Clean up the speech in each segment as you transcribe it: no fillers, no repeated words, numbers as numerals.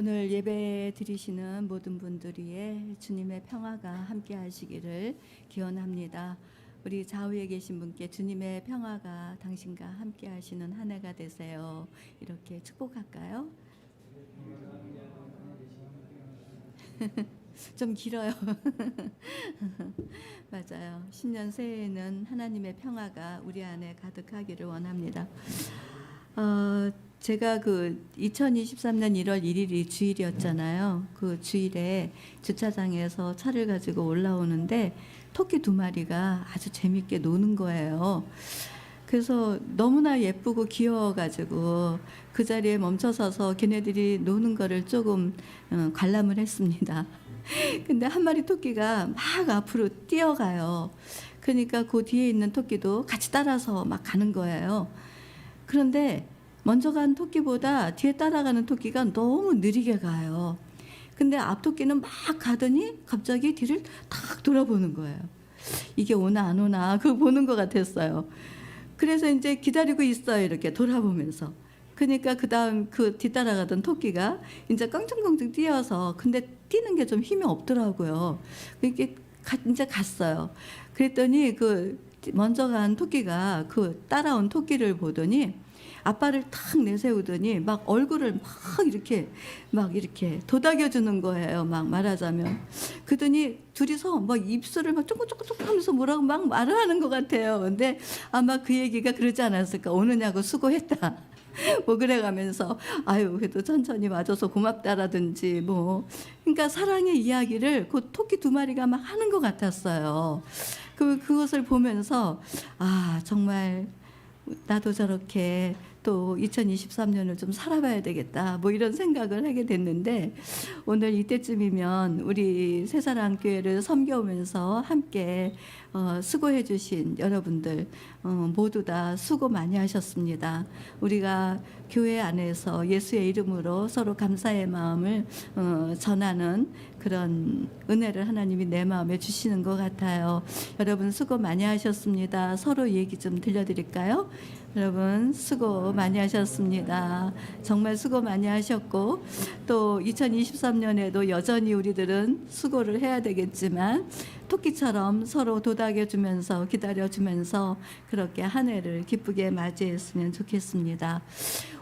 오늘 예배 드리시는 모든 분들 위해 주님의 평화가 함께 하시기를 기원합니다. 우리 좌우에 계신 분께 주님의 평화가 당신과 함께 하시는 한 해가 되세요. 이렇게 축복할까요? 좀 길어요. 맞아요. 신년 새해에는 하나님의 평화가 우리 안에 가득하기를 원합니다. 제가 그 2023년 1월 1일이 주일이었잖아요. 그 주일에 주차장에서 차를 가지고 올라오는데 토끼 2마리가 아주 재밌게 노는 거예요. 그래서 너무나 예쁘고 귀여워가지고 그 자리에 멈춰서서 걔네들이 노는 거를 조금 관람을 했습니다. 근데 한 마리 토끼가 막 앞으로 뛰어가요. 그러니까 그 뒤에 있는 토끼도 같이 따라서 막 가는 거예요. 그런데 먼저 간 토끼보다 뒤에 따라가는 토끼가 너무 느리게 가요. 근데 앞 토끼는 막 가더니 갑자기 뒤를 탁 돌아보는 거예요. 이게 오나 안 오나 그거 보는 것 같았어요. 그래서 이제 기다리고 있어요. 이렇게 돌아보면서. 그러니까 그 다음 그 뒤따라가던 토끼가 이제 껑충껑충 뛰어서 근데 뛰는 게 좀 힘이 없더라고요. 이렇게 이제 갔어요. 그랬더니 그 먼저 간 토끼가 그 따라온 토끼를 보더니 앞발을 탁 내세우더니 막 얼굴을 막 이렇게 도닥여주는 거예요. 막 말하자면. 그러더니 둘이서 막 입술을 막 쪼꼬쪼꼬쪼꼬 하면서 뭐라고 막 말을 하는 것 같아요. 근데 아마 그 얘기가 그러지 않았을까. 오느냐고 수고했다. 뭐 그래가면서 아유 그래도 천천히 와줘서 고맙다라든지 뭐 그러니까 사랑의 이야기를 그 토끼 2마리가 막 하는 것 같았어요. 그것을 보면서 아 정말 나도 저렇게 또 2023년을 좀 살아봐야 되겠다 뭐 이런 생각을 하게 됐는데 오늘 이때쯤이면 우리 새사랑교회를 섬겨오면서 함께 수고해 주신 여러분들 모두 다 수고 많이 하셨습니다. 우리가 교회 안에서 예수의 이름으로 서로 감사의 마음을 전하는 그런 은혜를 하나님이 내 마음에 주시는 것 같아요. 여러분 수고 많이 하셨습니다. 서로 얘기 좀 들려드릴까요? 여러분 수고 많이 하셨습니다. 정말 수고 많이 하셨고 또 2023년에도 여전히 우리들은 수고를 해야 되겠지만 토끼처럼 서로 도닥여주면서 기다려주면서 그렇게 한 해를 기쁘게 맞이했으면 좋겠습니다.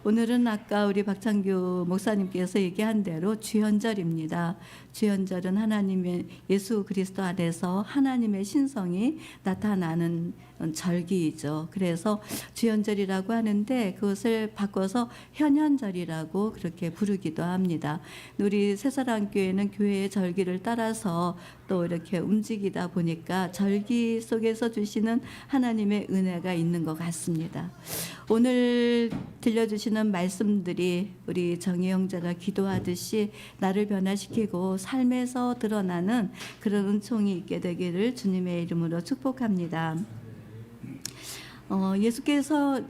오늘은 아까 우리 박창규 목사님께서 얘기한 대로 주현절입니다. 주현절은 하나님의 예수 그리스도 안에서 하나님의 신성이 나타나는 절기이죠. 그래서 주현절이라고 하는데 그것을 바꿔서 현현절이라고 그렇게 부르기도 합니다. 우리 새사랑교회는 교회의 절기를 따라서 또 이렇게 움직이다 보니까 절기 속에서 주시는 하나님의 은혜가 있는 것 같습니다. 오늘 들려주시는 말씀들이 우리 정희 형제가 기도하듯이 나를 변화시키고 삶에서 드러나는 그런 은총이 있게 되기를 주님의 이름으로 축복합니다. 예수께서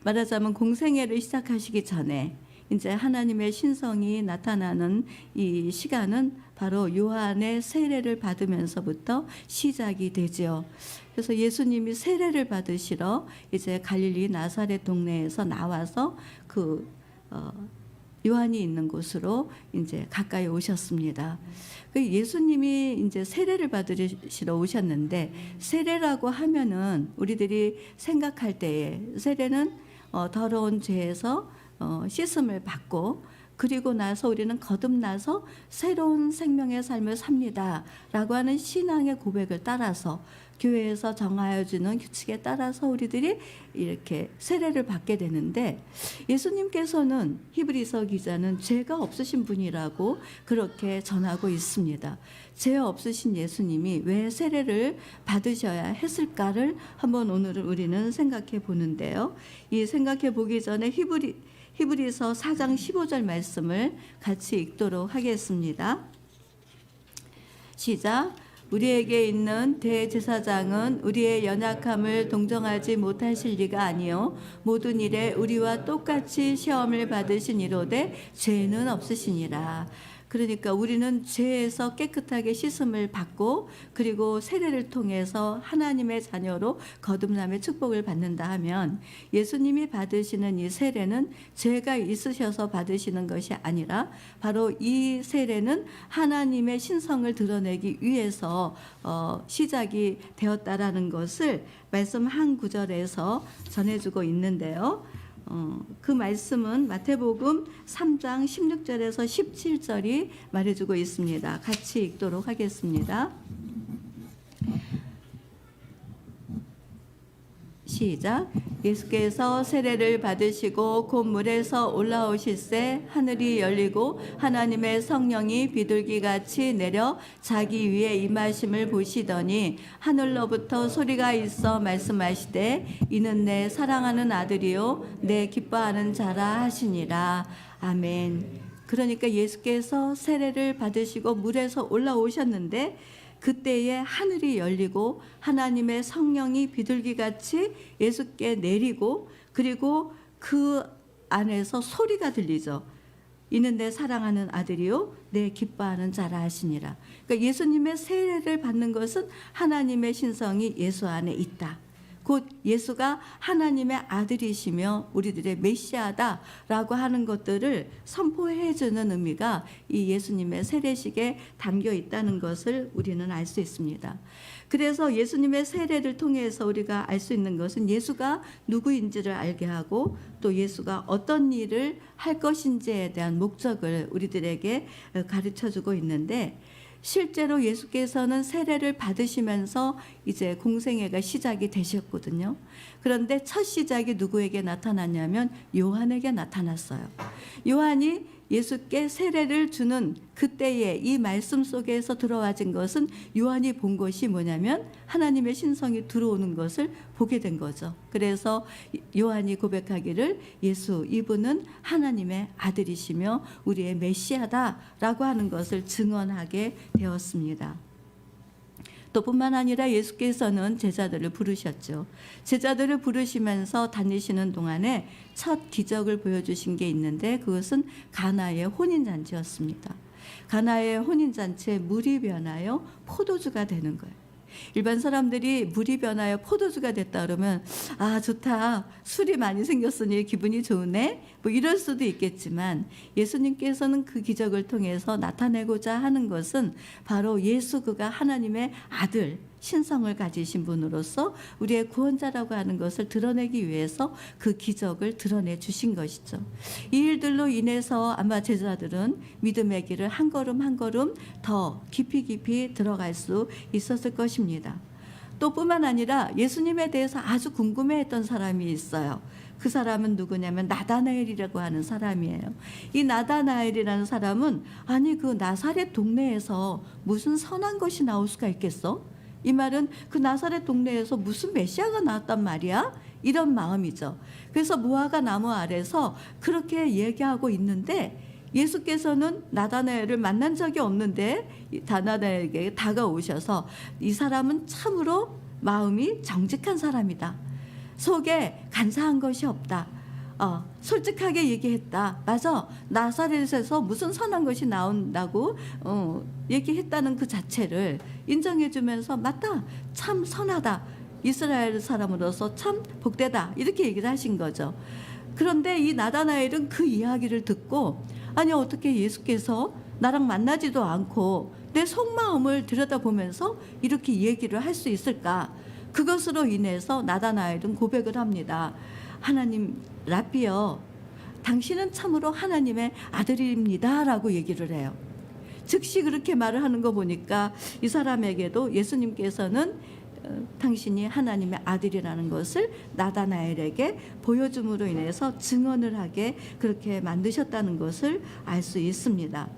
말하자면 공생애를 시작하시기 전에 이제 하나님의 신성이 나타나는 이 시간은 바로 요한의 세례를 받으면서부터 시작이 되죠. 그래서 예수님이 세례를 받으시러 이제 갈릴리 나사렛 동네에서 나와서 그 요한이 있는 곳으로 이제 가까이 오셨습니다. 그 예수님이 이제 세례를 받으시러 오셨는데 세례라고 하면은 우리들이 생각할 때에 세례는 더러운 죄에서 씻음을 받고 그리고 나서 우리는 거듭나서 새로운 생명의 삶을 삽니다 라고 하는 신앙의 고백을 따라서 교회에서 정하여 주는 규칙에 따라서 우리들이 이렇게 세례를 받게 되는데 예수님께서는 히브리서 기자는 죄가 없으신 분이라고 그렇게 전하고 있습니다. 죄 없으신 예수님이 왜 세례를 받으셔야 했을까를 한번 오늘은 우리는 생각해 보는데요. 이 생각해 보기 전에 히브리서 4장 15절 말씀을 같이 읽도록 하겠습니다. 시작. 우리에게 있는 대제사장은 우리의 연약함을 동정하지 못하실 리가 아니요 모든 일에 우리와 똑같이 시험을 받으신 이로되 죄는 없으시니라. 그러니까 우리는 죄에서 깨끗하게 씻음을 받고 그리고 세례를 통해서 하나님의 자녀로 거듭남의 축복을 받는다 하면 예수님이 받으시는 이 세례는 죄가 있으셔서 받으시는 것이 아니라 바로 이 세례는 하나님의 신성을 드러내기 위해서 시작이 되었다라는 것을 말씀 한 구절에서 전해주고 있는데요. 그 말씀은 마태복음 3장 16절에서 17절이 말해주고 있습니다. 같이 읽도록 하겠습니다. 시작. 예수께서 세례를 받으시고 곧 물에서 올라오실새 하늘이 열리고 하나님의 성령이 비둘기같이 내려 자기 위에 임하심을 보시더니 하늘로부터 소리가 있어 말씀하시되 이는 내 사랑하는 아들이요 내 기뻐하는 자라 하시니라. 아멘. 그러니까 예수께서 세례를 받으시고 물에서 올라오셨는데 그때에 하늘이 열리고 하나님의 성령이 비둘기같이 예수께 내리고 그리고 그 안에서 소리가 들리죠. 이는 내 사랑하는 아들이요 내 기뻐하는 자라 하시니라. 그러니까 예수님의 세례를 받는 것은 하나님의 신성이 예수 안에 있다. 곧 예수가 하나님의 아들이시며 우리들의 메시아다라고 하는 것들을 선포해 주는 의미가 이 예수님의 세례식에 담겨 있다는 것을 우리는 알 수 있습니다. 그래서 예수님의 세례를 통해서 우리가 알 수 있는 것은 예수가 누구인지를 알게 하고 또 예수가 어떤 일을 할 것인지에 대한 목적을 우리들에게 가르쳐 주고 있는데 실제로 예수께서는 세례를 받으시면서 이제 공생애가 시작이 되셨거든요. 그런데 첫 시작이 누구에게 나타났냐면 요한에게 나타났어요. 요한이 예수께 세례를 주는 그때에 이 말씀 속에서 들어와진 것은 요한이 본 것이 뭐냐면 하나님의 신성이 들어오는 것을 보게 된 거죠. 그래서 요한이 고백하기를 예수 이분은 하나님의 아들이시며 우리의 메시아다라고 하는 것을 증언하게 되었습니다. 또 뿐만 아니라 예수께서는 제자들을 부르셨죠. 제자들을 부르시면서 다니시는 동안에 첫 기적을 보여주신 게 있는데 그것은 가나의 혼인잔치였습니다. 가나의 혼인잔치에 물이 변하여 포도주가 되는 거예요. 일반 사람들이 물이 변하여 포도주가 됐다 그러면 아 좋다 술이 많이 생겼으니 기분이 좋으네 뭐 이럴 수도 있겠지만 예수님께서는 그 기적을 통해서 나타내고자 하는 것은 바로 예수 그가 하나님의 아들 신성을 가지신 분으로서 우리의 구원자라고 하는 것을 드러내기 위해서 그 기적을 드러내 주신 것이죠. 이 일들로 인해서 아마 제자들은 믿음의 길을 한 걸음 한 걸음 더 깊이 들어갈 수 있었을 것입니다. 또 뿐만 아니라 예수님에 대해서 아주 궁금해했던 사람이 있어요. 그 사람은 누구냐면 나다나엘이라고 하는 사람이에요. 이 나다나엘이라는 사람은 아니 그 나사렛 동네에서 무슨 선한 것이 나올 수가 있겠어? 이 말은 그 나사렛 동네에서 무슨 메시아가 나왔단 말이야? 이런 마음이죠. 그래서 무화과 나무 아래서 그렇게 얘기하고 있는데 예수께서는 나다나엘을 만난 적이 없는데 나다나엘에게 다가오셔서 이 사람은 참으로 마음이 정직한 사람이다. 속에 간사한 것이 없다. 솔직하게 얘기했다. 맞아. 나사렛에서 무슨 선한 것이 나온다고 얘기했다는 그 자체를 인정해주면서 맞다. 참 선하다. 이스라엘 사람으로서 참 복되다. 이렇게 얘기를 하신 거죠. 그런데 이 나다나엘은 그 이야기를 듣고 아니 어떻게 예수께서 나랑 만나지도 않고 내 속마음을 들여다보면서 이렇게 얘기를 할 수 있을까? 그것으로 인해서 나다나엘은 고백을 합니다. 하나님 라비여 당신은 참으로 하나님의 아들입니다 라고 얘기를 해요. 즉시 그렇게 말을 하는 거 보니까 이 사람에게도 예수님께서는 당신이 하나님의 아들이라는 것을 나다나엘에게 보여줌으로 인해서 증언을 하게 그렇게 만드셨다는 것을 알 수 있습니다.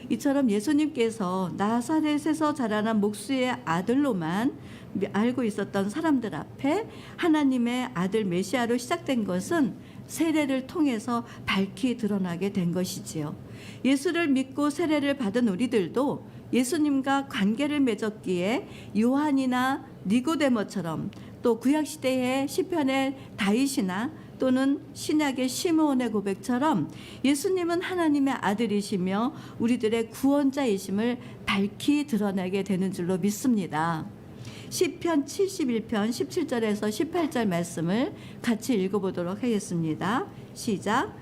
이처럼 예수님께서 나사렛에서 자라난 목수의 아들로만 알고 있었던 사람들 앞에 하나님의 아들 메시아로 시작된 것은 세례를 통해서 밝히 드러나게 된 것이지요. 예수를 믿고 세례를 받은 우리들도 예수님과 관계를 맺었기에 요한이나 니고데모처럼 또 구약시대의 시편의 다윗이나 또는 신약의 시므온의 고백처럼 예수님은 하나님의 아들이시며 우리들의 구원자이심을 밝히 드러내게 되는 줄로 믿습니다. 시편 71편 17절에서 18절 말씀을 같이 읽어보도록 하겠습니다. 시작.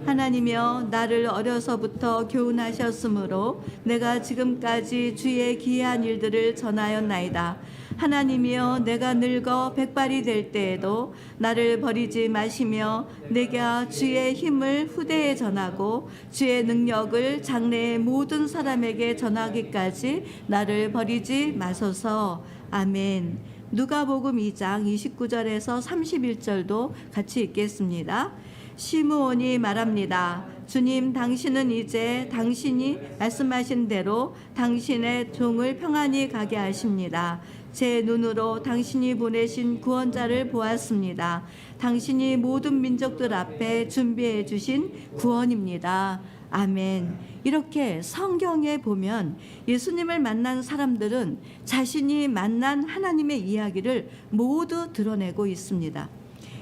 하나님이여 나를 어려서부터 교훈하셨으므로 내가 지금까지 주의 기이한 일들을 전하였나이다. 하나님이여 내가 늙어 백발이 될 때에도 나를 버리지 마시며 내가 주의 힘을 후대에 전하고 주의 능력을 장래의 모든 사람에게 전하기까지 나를 버리지 마소서. 아멘. 누가복음 2장 29절에서 31절도 같이 읽겠습니다. 시므온이 말합니다. 주님, 당신은 이제 당신이 말씀하신 대로 당신의 종을 평안히 가게 하십니다. 제 눈으로 당신이 보내신 구원자를 보았습니다. 당신이 모든 민족들 앞에 준비해 주신 구원입니다. 아멘. 이렇게 성경에 보면 예수님을 만난 사람들은 자신이 만난 하나님의 이야기를 모두 드러내고 있습니다.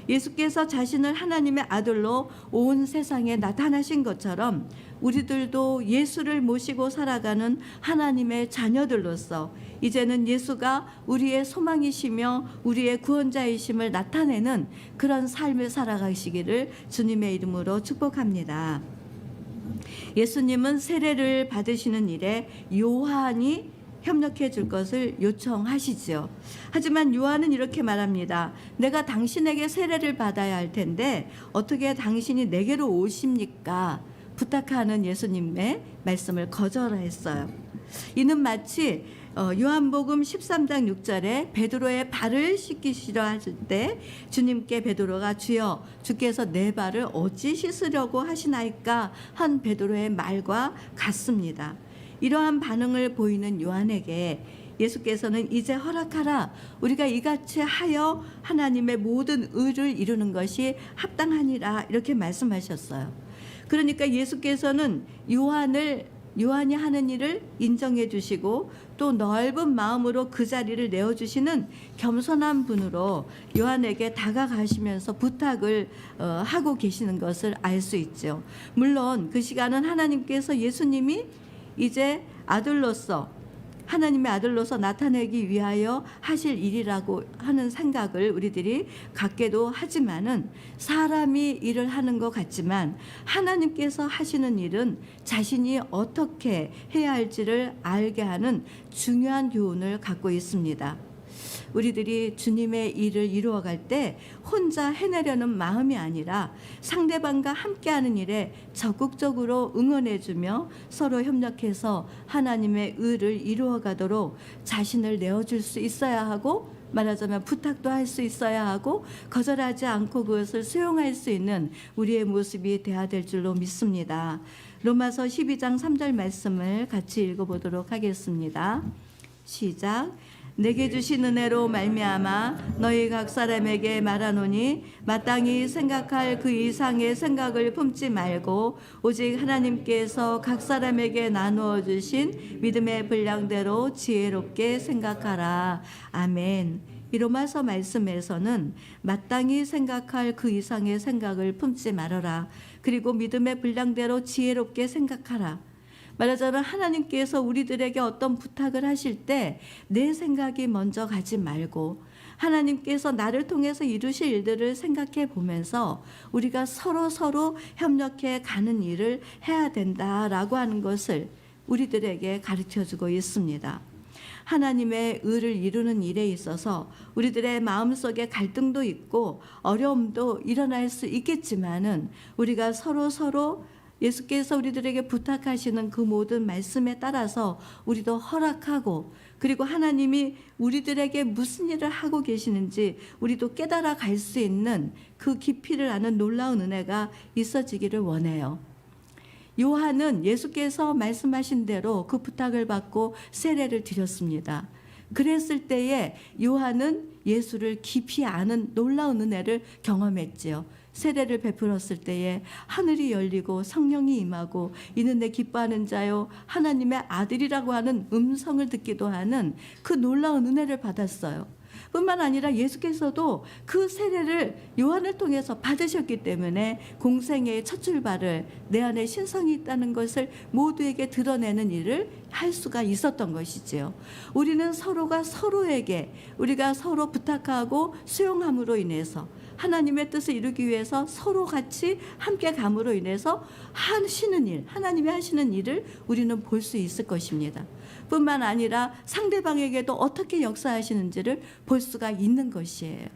예수께서 자신을 하나님의 아들로 온 세상에 나타나신 것처럼 우리들도 예수를 모시고 살아가는 하나님의 자녀들로서 이제는 예수가 우리의 소망이시며 우리의 구원자이심을 나타내는 그런 삶을 살아가시기를 주님의 이름으로 축복합니다. 예수님은 세례를 받으시는 일에 요한이 협력해 줄 것을 요청하시죠. 하지만 요한은 이렇게 말합니다. 내가 당신에게 세례를 받아야 할 텐데 어떻게 당신이 내게로 오십니까? 부탁하는 예수님의 말씀을 거절했어요. 이는 마치 요한복음 13장 6절에 베드로의 발을 씻기시려 하실 때 주님께 베드로가 주여 주께서 내 발을 어찌 씻으려고 하시나이까 한 베드로의 말과 같습니다. 이러한 반응을 보이는 요한에게 예수께서는 이제 허락하라. 우리가 이같이 하여 하나님의 모든 의를 이루는 것이 합당하니라. 이렇게 말씀하셨어요. 그러니까 예수께서는 요한이 하는 일을 인정해 주시고 또 넓은 마음으로 그 자리를 내어주시는 겸손한 분으로 요한에게 다가가시면서 부탁을 하고 계시는 것을 알 수 있죠. 물론 그 시간은 하나님께서 예수님이 이제 하나님의 아들로서 나타내기 위하여 하실 일이라고 하는 생각을 우리들이 갖게도 하지만은 사람이 일을 하는 것 같지만 하나님께서 하시는 일은 자신이 어떻게 해야 할지를 알게 하는 중요한 교훈을 갖고 있습니다. 우리들이 주님의 일을 이루어갈 때 혼자 해내려는 마음이 아니라 상대방과 함께하는 일에 적극적으로 응원해주며 서로 협력해서 하나님의 의를 이루어가도록 자신을 내어줄 수 있어야 하고 말하자면 부탁도 할 수 있어야 하고 거절하지 않고 그것을 수용할 수 있는 우리의 모습이 되어야 될 줄로 믿습니다. 로마서 12장 3절 말씀을 같이 읽어보도록 하겠습니다. 시작. 내게 주신 은혜로 말미암아 너희 각 사람에게 말하노니 마땅히 생각할 그 이상의 생각을 품지 말고 오직 하나님께서 각 사람에게 나누어 주신 믿음의 분량대로 지혜롭게 생각하라. 아멘. 이 로마서 말씀에서는 마땅히 생각할 그 이상의 생각을 품지 말아라. 그리고 믿음의 분량대로 지혜롭게 생각하라. 말하자면 하나님께서 우리들에게 어떤 부탁을 하실 때 내 생각이 먼저 가지 말고 하나님께서 나를 통해서 이루실 일들을 생각해 보면서 우리가 서로 협력해 가는 일을 해야 된다라고 하는 것을 우리들에게 가르쳐주고 있습니다. 하나님의 의를 이루는 일에 있어서 우리들의 마음속에 갈등도 있고 어려움도 일어날 수 있겠지만은 우리가 서로 예수께서 우리들에게 부탁하시는 그 모든 말씀에 따라서 우리도 허락하고 그리고 하나님이 우리들에게 무슨 일을 하고 계시는지 우리도 깨달아 갈 수 있는 그 깊이를 아는 놀라운 은혜가 있어지기를 원해요. 요한은 예수께서 말씀하신 대로 그 부탁을 받고 세례를 드렸습니다. 그랬을 때에 요한은 예수를 깊이 아는 놀라운 은혜를 경험했지요. 세례를 베풀었을 때에 하늘이 열리고 성령이 임하고 이는 내 기뻐하는 자요 하나님의 아들이라고 하는 음성을 듣기도 하는 그 놀라운 은혜를 받았어요. 뿐만 아니라 예수께서도 그 세례를 요한을 통해서 받으셨기 때문에 공생애의 첫 출발을 내 안에 신성이 있다는 것을 모두에게 드러내는 일을 할 수가 있었던 것이지요. 우리는 서로가 서로에게 우리가 서로 부탁하고 수용함으로 인해서 하나님의 뜻을 이루기 위해서 서로 같이 함께 감으로 인해서 하시는 일, 하나님이 하시는 일을 우리는 볼 수 있을 것입니다. 뿐만 아니라 상대방에게도 어떻게 역사하시는지를 볼 수가 있는 것이에요.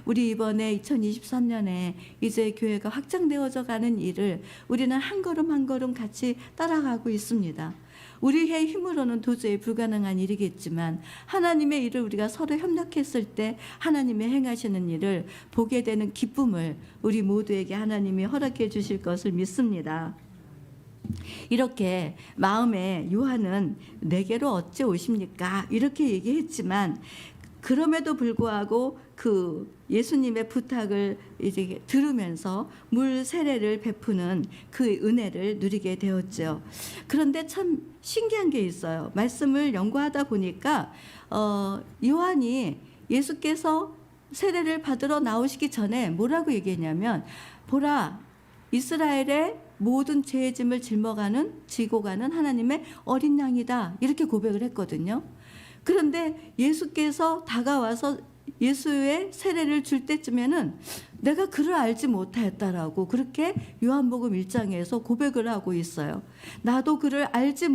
우리 이번에 2023년에 이제 교회가 확장되어져 가는 일을 우리는 한 걸음 한 걸음 같이 따라가고 있습니다. 우리의 힘으로는 도저히 불가능한 일이겠지만 하나님의 일을 우리가 서로 협력했을 때 하나님의 행하시는 일을 보게 되는 기쁨을 우리 모두에게 하나님이 허락해 주실 것을 믿습니다. 이렇게 마음에 요한은 내게로 어찌 오십니까? 이렇게 얘기했지만 그럼에도 불구하고 그 예수님의 부탁을 이제 들으면서 물 세례를 베푸는 그 은혜를 누리게 되었죠. 그런데 참 신기한 게 있어요. 말씀을 연구하다 보니까 요한이 예수께서 세례를 받으러 나오시기 전에 뭐라고 얘기했냐면, 보라, 이스라엘의 모든 죄의 짐을 지고 가는 하나님의 어린 양이다, 이렇게 고백을 했거든요. 그런데 예수께서 다가와서 예수의 세례를 줄 때쯤에는 내가 그를 알지 못하였다라고 그렇게 요한복음 1장에서 고백을 하고 있어요. 나도 그를 알지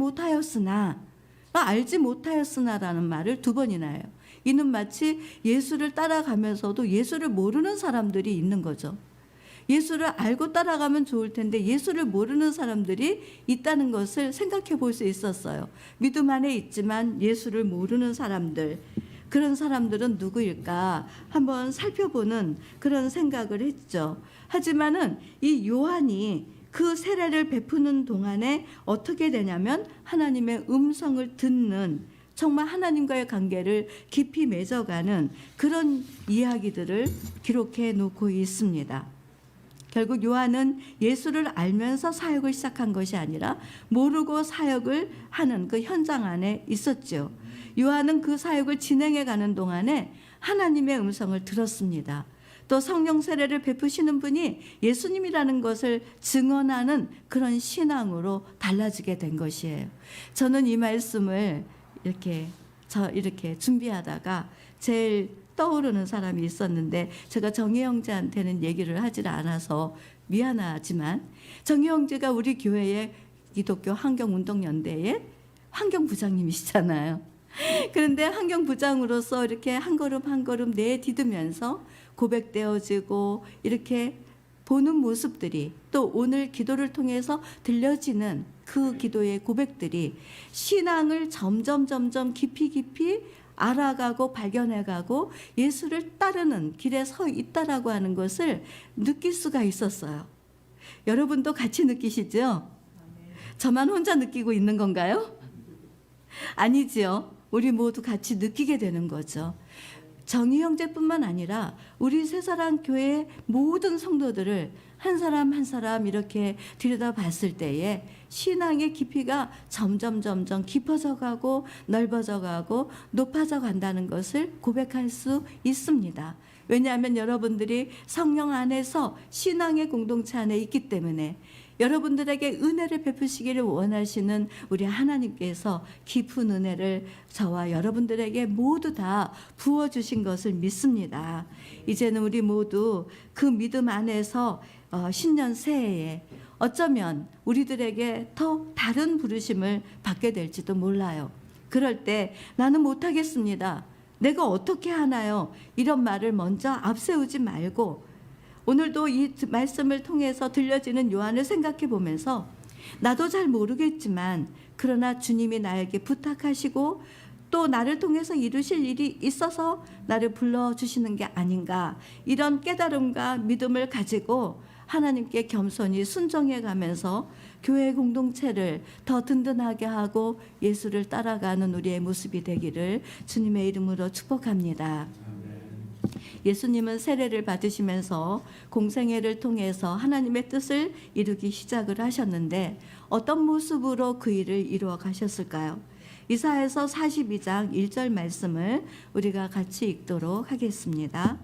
못하였으나라는 말을 두 번이나 해요. 이는 마치 예수를 따라가면서도 예수를 모르는 사람들이 있는 거죠. 예수를 알고 따라가면 좋을 텐데 예수를 모르는 사람들이 있다는 것을 생각해 볼 수 있었어요. 믿음 안에 있지만 예수를 모르는 사람들, 그런 사람들은 누구일까 한번 살펴보는 그런 생각을 했죠. 하지만은 이 요한이 그 세례를 베푸는 동안에 어떻게 되냐면 하나님의 음성을 듣는, 정말 하나님과의 관계를 깊이 맺어가는 그런 이야기들을 기록해 놓고 있습니다. 결국 요한은 예수를 알면서 사역을 시작한 것이 아니라 모르고 사역을 하는 그 현장 안에 있었죠. 요한은 그 사역을 진행해 가는 동안에 하나님의 음성을 들었습니다. 또 성령 세례를 베푸시는 분이 예수님이라는 것을 증언하는 그런 신앙으로 달라지게 된 것이에요. 저는 이 말씀을 이렇게 준비하다가 제일 떠오르는 사람이 있었는데, 제가 정희 형제한테는 얘기를 하질 않아서 미안하지만, 정희 형제가 우리 교회의 기독교 환경운동연대의 환경부장님이시잖아요. 그런데 환경부장으로서 이렇게 한 걸음 한 걸음 내디디면서 고백되어지고 이렇게 보는 모습들이, 또 오늘 기도를 통해서 들려지는 그 기도의 고백들이 신앙을 점점 깊이 알아가고 발견해가고 예수를 따르는 길에 서 있다라고 하는 것을 느낄 수가 있었어요. 여러분도 같이 느끼시죠? 저만 혼자 느끼고 있는 건가요? 아니지요. 우리 모두 같이 느끼게 되는 거죠. 정희 형제뿐만 아니라 우리 새사랑교회의 모든 성도들을 한 사람 한 사람 이렇게 들여다봤을 때에 신앙의 깊이가 점점 깊어져 가고 넓어져 가고 높아져 간다는 것을 고백할 수 있습니다. 왜냐하면 여러분들이 성령 안에서 신앙의 공동체 안에 있기 때문에 여러분들에게 은혜를 베푸시기를 원하시는 우리 하나님께서 깊은 은혜를 저와 여러분들에게 모두 다 부어주신 것을 믿습니다. 이제는 우리 모두 그 믿음 안에서 신년 새해에 어쩌면 우리들에게 더 다른 부르심을 받게 될지도 몰라요. 그럴 때 나는 못하겠습니다, 내가 어떻게 하나요? 이런 말을 먼저 앞세우지 말고 오늘도 이 말씀을 통해서 들려지는 요한을 생각해 보면서 나도 잘 모르겠지만 그러나 주님이 나에게 부탁하시고 또 나를 통해서 이루실 일이 있어서 나를 불러주시는 게 아닌가, 이런 깨달음과 믿음을 가지고 하나님께 겸손히 순종해 가면서 교회 공동체를 더 든든하게 하고 예수를 따라가는 우리의 모습이 되기를 주님의 이름으로 축복합니다. 예수님은 세례를 받으시면서 공생애를 통해서 하나님의 뜻을 이루기 시작을 하셨는데 어떤 모습으로 그 일을 이루어 가셨을까요? 이사야서 42장 1절 말씀을 우리가 같이 읽도록 하겠습니다.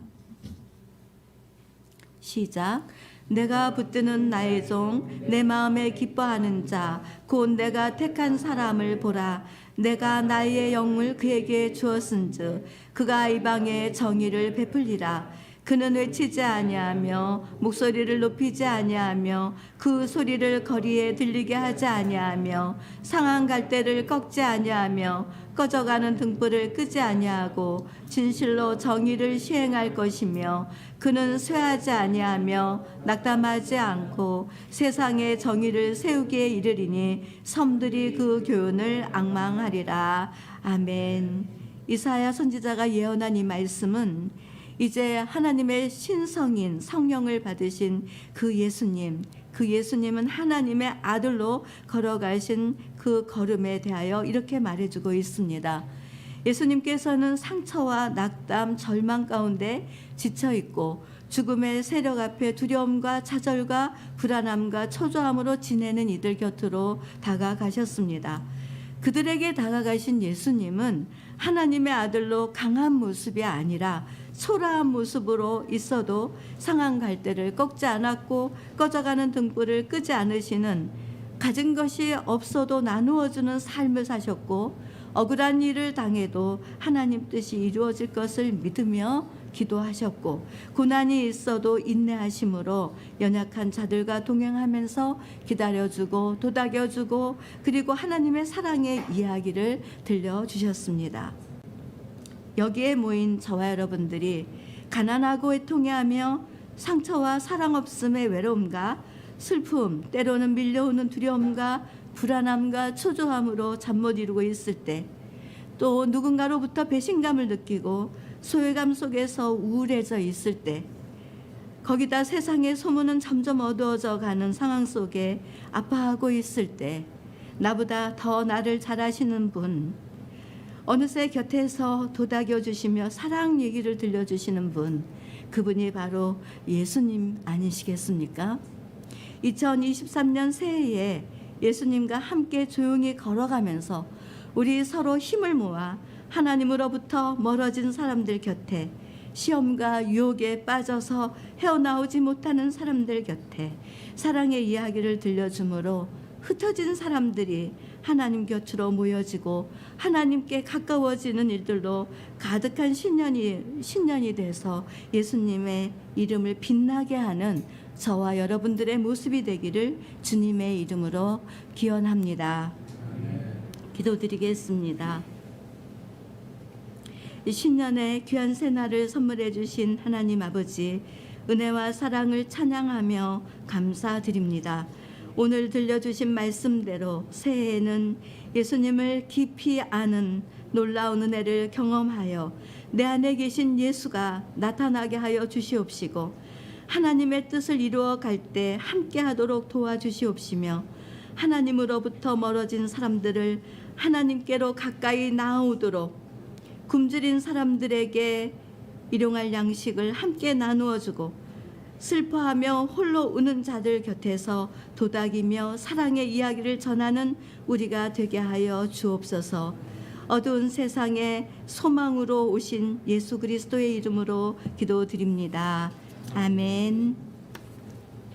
시작. 내가 붙드는 나의 종, 내 마음에 기뻐하는 자, 곧 내가 택한 사람을 보라. 내가 나의 영을 그에게 주었은즉 그가 이방에 정의를 베풀리라. 그는 외치지 아니하며 목소리를 높이지 아니하며 그 소리를 거리에 들리게 하지 아니하며 상한 갈대를 꺾지 아니하며 꺼져가는 등불을 끄지 아니하고 진실로 정의를 시행할 것이며 그는 쇠하지 아니하며 낙담하지 않고 세상에 정의를 세우기에 이르리니 섬들이 그 교훈을 앙망하리라. 아멘. 이사야 선지자가 예언한 이 말씀은 이제 하나님의 신성인 성령을 받으신 그 예수님은 하나님의 아들로 걸어가신 그 걸음에 대하여 이렇게 말해주고 있습니다. 예수님께서는 상처와 낙담, 절망 가운데 지쳐있고 죽음의 세력 앞에 두려움과 좌절과 불안함과 초조함으로 지내는 이들 곁으로 다가가셨습니다. 그들에게 다가가신 예수님은 하나님의 아들로 강한 모습이 아니라 초라한 모습으로 있어도 상한 갈대를 꺾지 않았고 꺼져가는 등불을 끄지 않으시는, 가진 것이 없어도 나누어주는 삶을 사셨고 억울한 일을 당해도 하나님 뜻이 이루어질 것을 믿으며 기도하셨고 고난이 있어도 인내하심으로 연약한 자들과 동행하면서 기다려주고 도닥여주고 그리고 하나님의 사랑의 이야기를 들려주셨습니다. 여기에 모인 저와 여러분들이 가난하고 애통해하며 상처와 사랑 없음의 외로움과 슬픔, 때로는 밀려오는 두려움과 불안함과 초조함으로 잠 못 이루고 있을 때, 또 누군가로부터 배신감을 느끼고 소외감 속에서 우울해져 있을 때, 거기다 세상의 소문은 점점 어두워져 가는 상황 속에 아파하고 있을 때, 나보다 더 나를 잘 아시는 분, 어느새 곁에서 도닥여 주시며 사랑 얘기를 들려주시는 분, 그분이 바로 예수님 아니시겠습니까? 2023년 새해에 예수님과 함께 조용히 걸어가면서 우리 서로 힘을 모아 하나님으로부터 멀어진 사람들 곁에, 시험과 유혹에 빠져서 헤어나오지 못하는 사람들 곁에 사랑의 이야기를 들려주므로 흩어진 사람들이 하나님 곁으로 모여지고 하나님께 가까워지는 일들로 가득한 신년이 돼서 예수님의 이름을 빛나게 하는 저와 여러분들의 모습이 되기를 주님의 이름으로 기원합니다. 기도드리겠습니다. 이 신년의 귀한 새날을 선물해 주신 하나님 아버지, 은혜와 사랑을 찬양하며 감사드립니다. 오늘 들려주신 말씀대로 새해에는 예수님을 깊이 아는 놀라운 은혜를 경험하여 내 안에 계신 예수가 나타나게 하여 주시옵시고, 하나님의 뜻을 이루어 갈 때 함께 하도록 도와주시옵시며, 하나님으로부터 멀어진 사람들을 하나님께로 가까이 나아오도록 굶주린 사람들에게 일용할 양식을 함께 나누어 주고, 슬퍼하며 홀로 우는 자들 곁에서 도닥이며 사랑의 이야기를 전하는 우리가 되게 하여 주옵소서. 어두운 세상에 소망으로 오신 예수 그리스도의 이름으로 기도드립니다. 아멘.